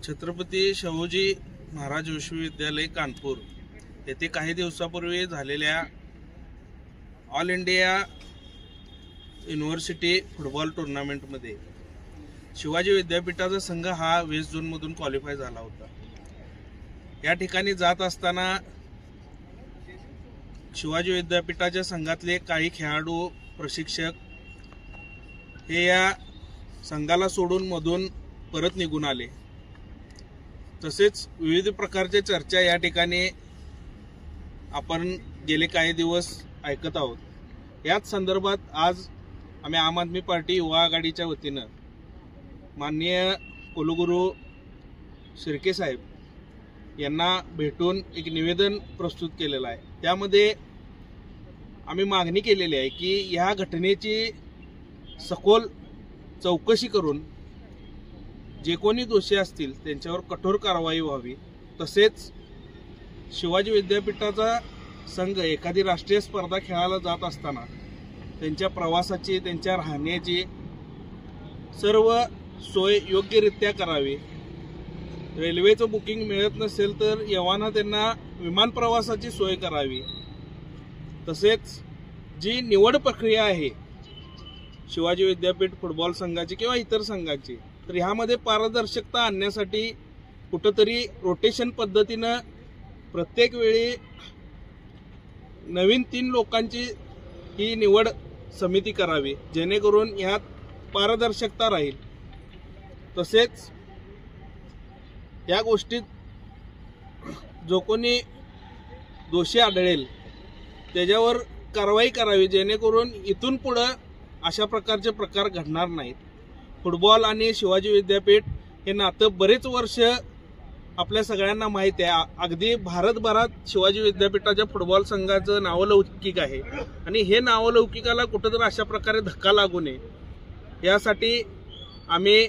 छत्रपती शाहूजी महाराज विश्वविद्यालय कानपूर येथे काही दिवसापूर्वी झालेल्या ऑल इंडिया युनिव्हर्सिटी फुटबॉल टूर्नामेंटमध्ये शिवाजी विद्यापीठाचा संघ हा 20 जूनमधून क्वालिफाय झाला होता। या ठिकाणी जात असताना शिवाजी विद्यापीठाच्या संघातले काही खेळाडू प्रशिक्षक हे या संघाला सोडून मधून परत निघून आले। तसेच विविध प्रकारच्या चर्चा या ठिकाणी आपण गेले काही दिवस ऐकत आहोत। याच संदर्भात आज आम्ही आम आदमी पार्टी युवा आघाडीच्या वतीनं माननीय कुलगुरू शिर्के साहेब यांना भेटून एक निवेदन प्रस्तुत केलेलं आहे। त्यामध्ये आम्ही मागणी केलेली आहे की या घटनेची सखोल चौकशी करून जे कोणी दोषी असतील त्यांच्यावर कठोर कारवाई व्हावी। तसेच शिवाजी विद्यापीठाचा संघ एखादी राष्ट्रीय स्पर्धा खेळायला जात असताना त्यांच्या प्रवासाची, त्यांच्या राहण्याची सर्व सोय योग्यरित्या करावी। रेल्वेचं बुकिंग मिळत नसेल तर येवाना त्यांना विमान प्रवासाची सोय करावी। तसेच जी निवड प्रक्रिया आहे शिवाजी विद्यापीठ फुटबॉल संघाची किंवा इतर संघाची, तर ह्यामध्ये पारदर्शकता आणण्यासाठी कुठंतरी रोटेशन पद्धतीनं प्रत्येक वेळी नवीन 3 लोकांची ही निवड समिती करावी, जेणेकरून ह्यात पारदर्शकता राहील। तसेच या गोष्टीत जो कोणी दोषी आढळेल त्याच्यावर कारवाई करावी, जेणेकरून इथून पुढे अशा प्रकारचे प्रकार घडणार नाहीत। फुटबॉल आणि शिवाजी विद्यापीठ हे नातं बरेच वर्ष आपल्या सगळ्यांना माहिती आहे। अगदी भारतभरात शिवाजी विद्यापीठाच्या फुटबॉल संघाचं नावलौकिक आहे आणि हे नावलौकिकाला कुठेतरी अशा प्रकारे धक्का लागू नये यासाठी आम्ही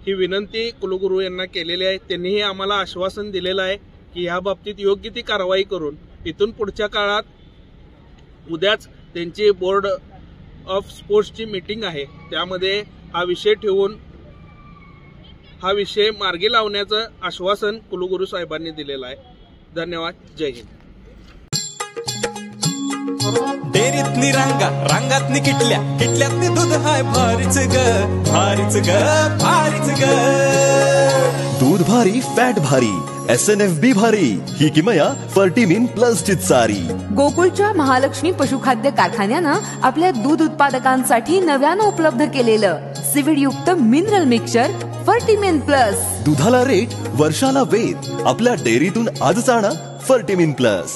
ही विनंती कुलगुरू यांना केलेली आहे। त्यांनीही आम्हाला आश्वासन दिलेलं आहे की ह्या बाबतीत योग्य ती कारवाई करून इथून पुढच्या काळात उद्याच त्यांची बोर्ड ऑफ स्पोर्ट्सची मीटिंग आहे, त्यामध्ये हा विषय ठेवून हा विषय मार्गी लावण्याचं आश्वासन कुलगुरू साहेबांनी दिलेलं आहे। धन्यवाद। जय हिंद। डेरीतनी रांगातनी किटल्यातनी दूध हाय भारीच ग भारीच ग भारीच ग। दूध भारी फॅट भारी SNFB भारी ही किमया फर्टिमिन प्लस ची सारी। गोकुळच्या महालक्ष्मी पशुखाद्य कारखान्यानं आपल्या दूध उत्पादकांसाठी नव्यानं उपलब्ध केलेलं सीविड युक्त मिनरल मिक्सचर फर्टिमिन प्लस। दुधाला रेट वर्षाला वेद आपल्या डेअरीतून आजच आणा फर्टिमिन प्लस।